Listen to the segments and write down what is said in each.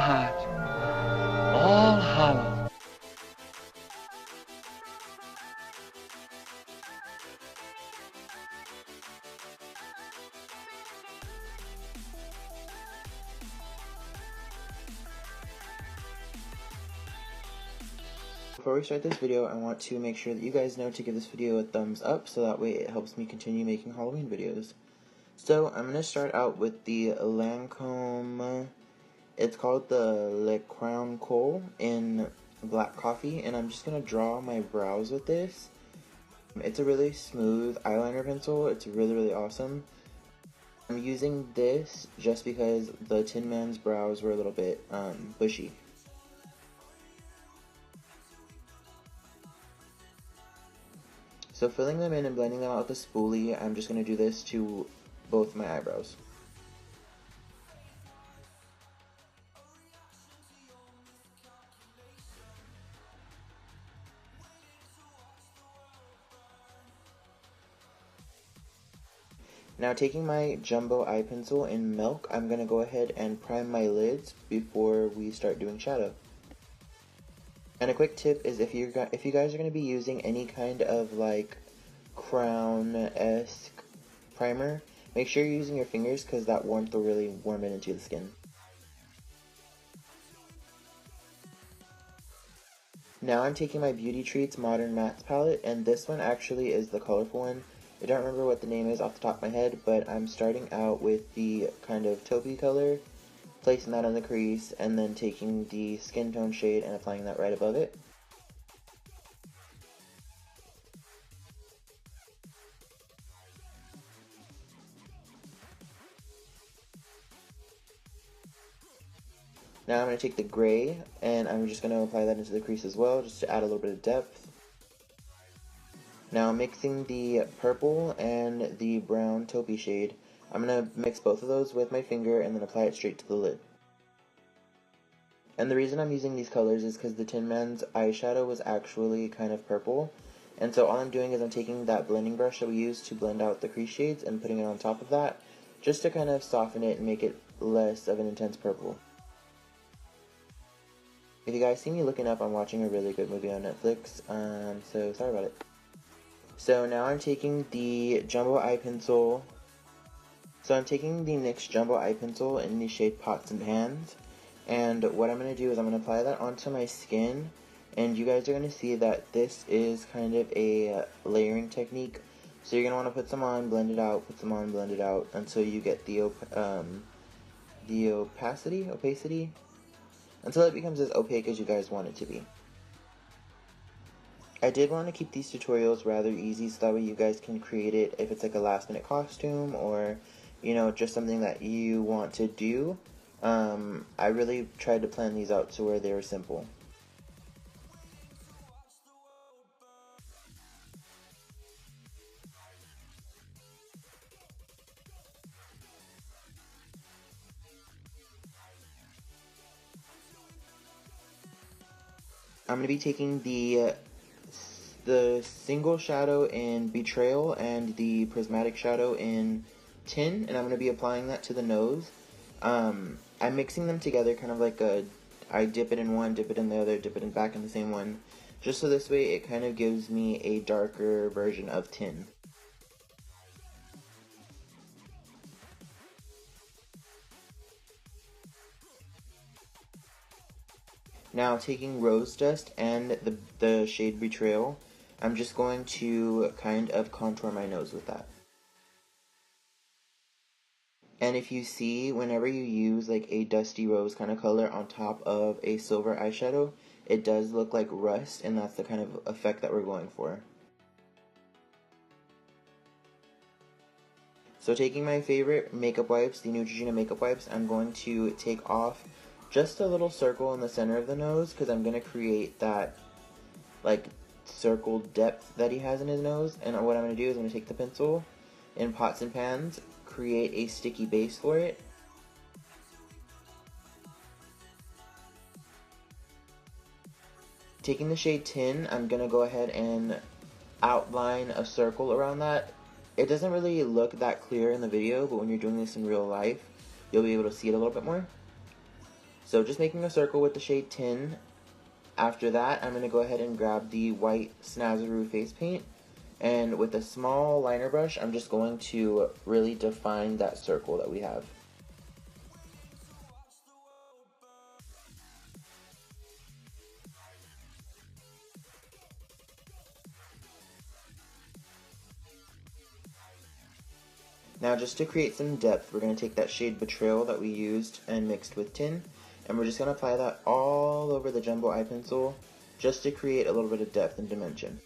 Heart, All Hallow. Before we start this video, I want to make sure that you guys know to give this video a thumbs up so that way it helps me continue making Halloween videos. So I'm going to start out with the lancome. It's called the crayon khôl in black coffee, and I'm just going to draw my brows with this. It's a really smooth eyeliner pencil. It's really awesome. I'm using this just because the Tin Man's brows were a little bit bushy. So filling them in and blending them out with a spoolie, I'm just going to do this to both my eyebrows. Now taking my jumbo eye pencil in milk, I'm going to go ahead and prime my lids before we start doing shadow. And a quick tip is if you guys are going to be using any kind of like crown-esque primer, make sure you're using your fingers because that warmth will really warm it into the skin. Now I'm taking my Beauty Treats Modern Mattes palette, and this one actually is the colorful one. I don't remember what the name is off the top of my head, but I'm starting out with the kind of taupey color, placing that on the crease, and then taking the skin tone shade and applying that right above it. Now I'm going to take the gray, and I'm just going to apply that into the crease as well, just to add a little bit of depth. Now mixing the purple and the brown taupey shade, I'm going to mix both of those with my finger and then apply it straight to the lid. And the reason I'm using these colors is because the Tin Man's eyeshadow was actually kind of purple, and so all I'm doing is I'm taking that blending brush that we used to blend out the crease shades and putting it on top of that, just to kind of soften it and make it less of an intense purple. If you guys see me looking up, I'm watching a really good movie on Netflix, so sorry about it. So now I'm taking the jumbo eye pencil. So I'm taking the NYX jumbo eye pencil in the shade Pots and Pans. And what I'm going to do is I'm going to apply that onto my skin. And you guys are going to see that this is kind of a layering technique. So you're going to want to put some on, blend it out, put some on, blend it out, until you get the opacity, until it becomes as opaque as you guys want it to be. I did want to keep these tutorials rather easy so that way you guys can create it if it's like a last minute costume or, you know, just something that you want to do. I really tried to plan these out to where they were simple. I'm going to be taking the single shadow in Betrayal and the prismatic shadow in Tin, and I'm going to be applying that to the nose. I'm mixing them together kind of like I dip it in one, dip it in the other, dip it back in the same one, just so this way it kind of gives me a darker version of Tin. Now taking Rose Dust and the shade Betrayal, I'm just going to kind of contour my nose with that. And if you see, whenever you use like a dusty rose kind of color on top of a silver eyeshadow, it does look like rust, and that's the kind of effect that we're going for. So taking my favorite makeup wipes, the Neutrogena makeup wipes, I'm going to take off just a little circle in the center of the nose because I'm going to create that like circle depth that he has in his nose. And what I'm going to do is I'm going to take the pencil in Pots and Pans, create a sticky base for it. Taking the shade Tin, I'm going to go ahead and outline a circle around that. It doesn't really look that clear in the video, but when you're doing this in real life, you'll be able to see it a little bit more. So just making a circle with the shade Tin. After that, I'm going to go ahead and grab the white Snazaroo face paint, and with a small liner brush, I'm just going to really define that circle that we have. Now just to create some depth, we're going to take that shade Betrayal that we used and mixed with Tin, and we're just going to apply that all over the jumbo eye pencil just to create a little bit of depth and dimension.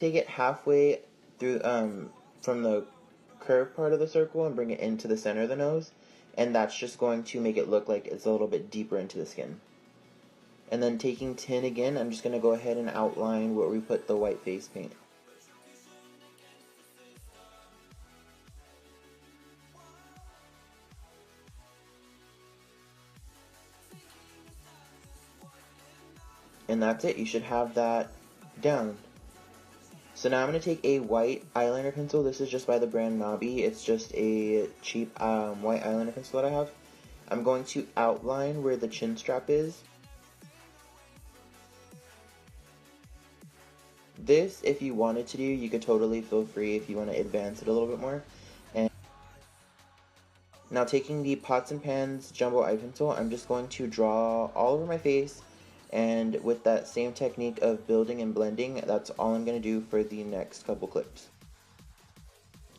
Take it halfway through from the curved part of the circle and bring it into the center of the nose, and that's just going to make it look like it's a little bit deeper into the skin. And then taking Tin again, I'm just going to go ahead and outline where we put the white face paint. And that's it, you should have that down. So now I'm going to take a white eyeliner pencil. This is just by the brand Nabi. It's just a cheap white eyeliner pencil that I have. I'm going to outline where the chin strap is. This, if you wanted to do, you could totally feel free if you want to advance it a little bit more. And now taking the Pots and Pans jumbo eye pencil, I'm just going to draw all over my face. And with that same technique of building and blending, that's all I'm going to do for the next couple clips.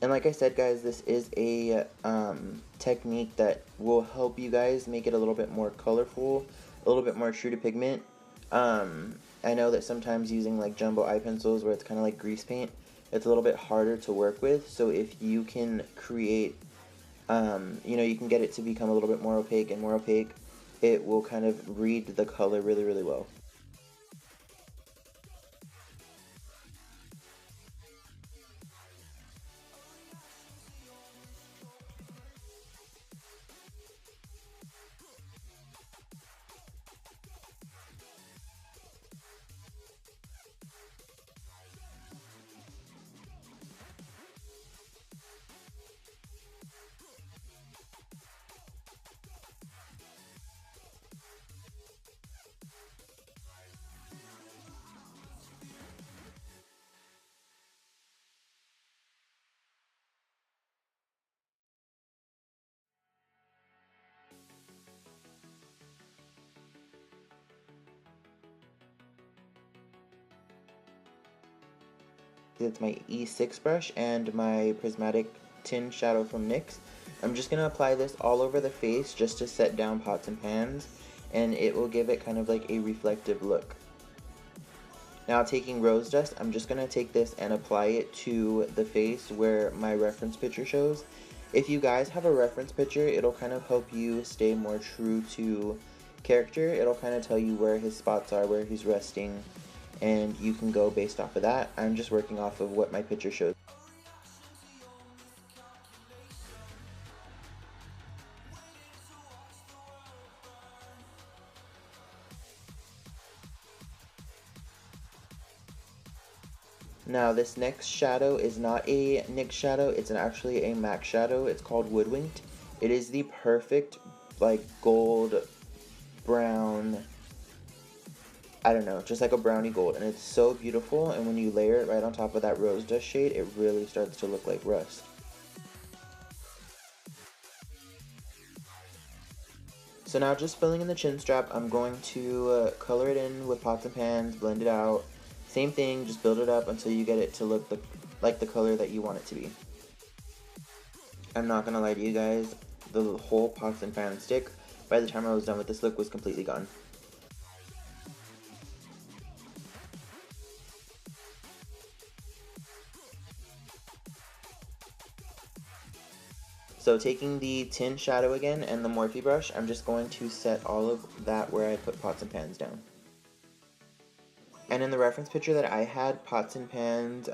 And like I said, guys, this is a technique that will help you guys make it a little bit more colorful, a little bit more true to pigment. I know that sometimes using like jumbo eye pencils where it's kind of like grease paint, it's a little bit harder to work with. So if you can create, you can get it to become a little bit more opaque and more opaque, it will kind of read the color really, really well. It's my E6 brush and my prismatic tin shadow from NYX. I'm just going to apply this all over the face just to set down pots and pans, and it will give it kind of like a reflective look. Now taking rose dust, I'm just going to take this and apply it to the face where my reference picture shows. If you guys have a reference picture, it'll kind of help you stay more true to character. It'll kind of tell you where his spots are, where he's resting, and you can go based off of that. I'm just working off of what my picture shows. Now this next shadow is not a NYX shadow, it's actually a MAC shadow. It's called Woodwinked. It is the perfect like gold, brown, I don't know, just like a brownie gold, and it's so beautiful, and when you layer it right on top of that rose dust shade, it really starts to look like rust. So now just filling in the chin strap, I'm going to color it in with pots and pans, blend it out. Same thing, just build it up until you get it to look like the color that you want it to be. I'm not gonna lie to you guys, the whole pots and pan stick, by the time I was done with this look, was completely gone. So taking the tin shadow again and the Morphe brush, I'm just going to set all of that where I put pots and pans down. And in the reference picture that I had, pots and pans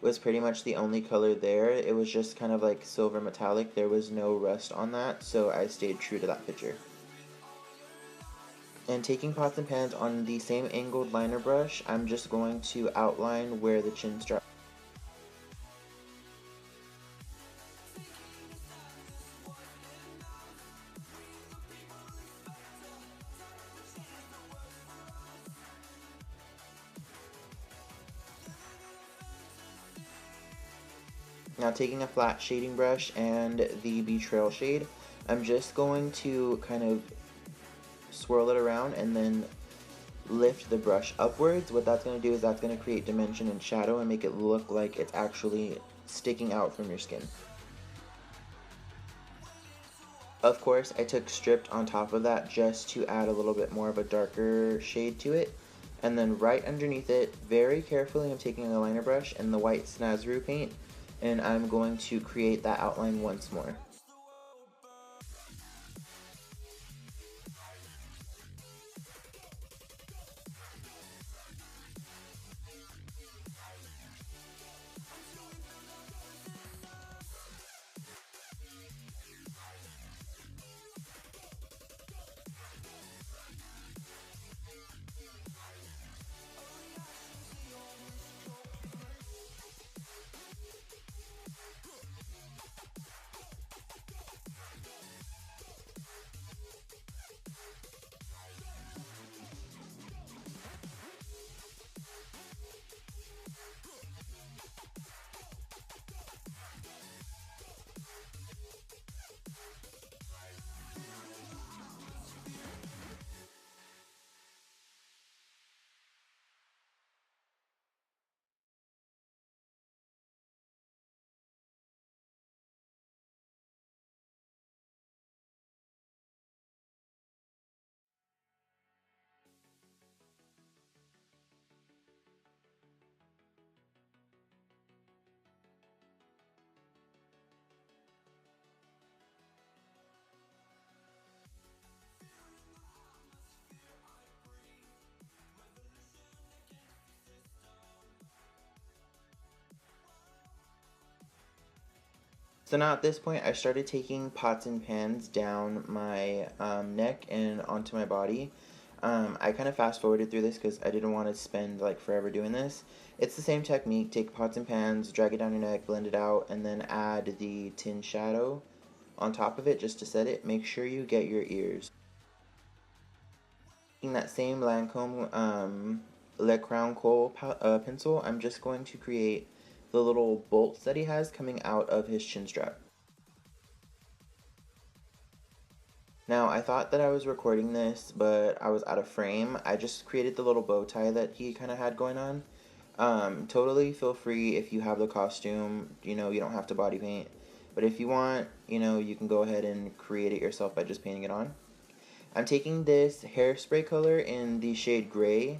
was pretty much the only color there. It was just kind of like silver metallic. There was no rust on that, so I stayed true to that picture. And taking pots and pans on the same angled liner brush, I'm just going to outline where the chin strap. Now taking a flat shading brush and the Betrayal shade, I'm just going to kind of swirl it around and then lift the brush upwards. What that's going to do is that's going to create dimension and shadow and make it look like it's actually sticking out from your skin. Of course, I took Stripped on top of that just to add a little bit more of a darker shade to it. And then right underneath it, very carefully, I'm taking a liner brush and the white Snazaroo paint, and I'm going to create that outline once more. So now at this point, I started taking pots and pans down my neck and onto my body. I kind of fast forwarded through this because I didn't want to spend like forever doing this. It's the same technique. Take pots and pans, drag it down your neck, blend it out, and then add the tin shadow on top of it just to set it. Make sure you get your ears. Taking that same lancome khôl pencil, I'm just going to create the little bolts that he has coming out of his chin strap. Now, I thought that I was recording this, but I was out of frame. I just created the little bow tie that he kind of had going on. Totally feel free if you have the costume, you know, you don't have to body paint. But if you want, you know, you can go ahead and create it yourself by just painting it on. I'm taking this hairspray color in the shade gray.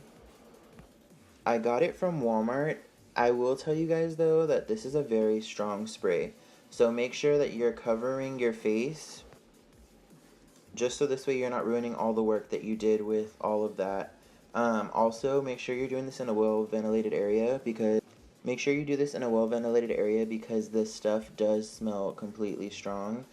I got it from Walmart. I will tell you guys though that this is a very strong spray. So make sure that you're covering your face, just so this way you're not ruining all the work that you did with all of that. Also, make sure you're doing this in a well-ventilated area because this stuff does smell completely strong.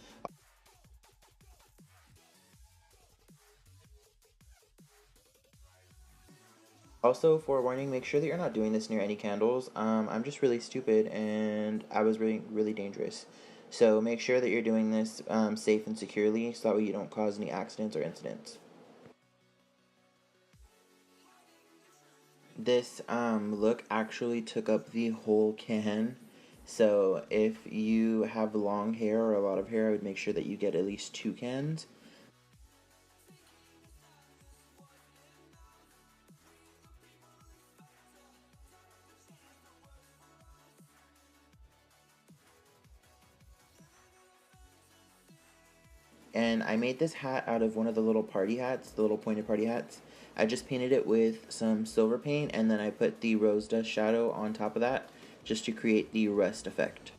Also, forewarning, make sure that you're not doing this near any candles. I'm just really stupid and I was really dangerous. So make sure that you're doing this safe and securely so that way you don't cause any accidents or incidents. This look actually took up the whole can. So if you have long hair or a lot of hair, I would make sure that you get at least 2 cans. And I made this hat out of one of the little party hats, the little pointed party hats. I just painted it with some silver paint and then I put the rose dust shadow on top of that just to create the rust effect.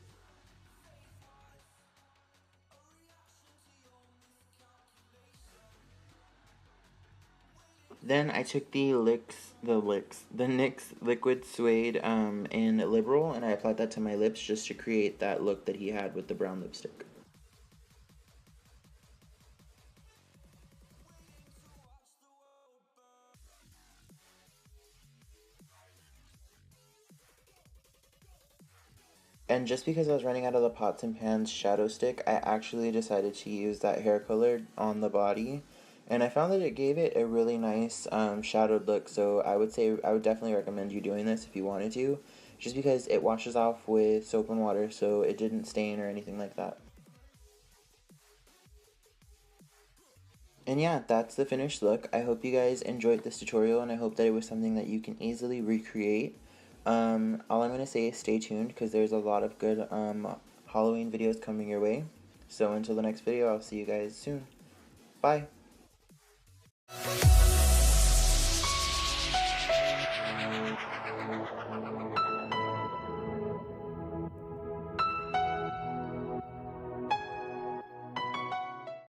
Then I took the NYX liquid suede in Liberal, and I applied that to my lips just to create that look that he had with the brown lipstick. And just because I was running out of the Pots and Pans shadow stick, I actually decided to use that hair color on the body. And I found that it gave it a really nice shadowed look, so I would definitely recommend you doing this if you wanted to, just because it washes off with soap and water, so it didn't stain or anything like that. And yeah, that's the finished look. I hope you guys enjoyed this tutorial, and I hope that it was something that you can easily recreate. All I'm going to say is stay tuned, because there's a lot of good Halloween videos coming your way. So until the next video, I'll see you guys soon. Bye!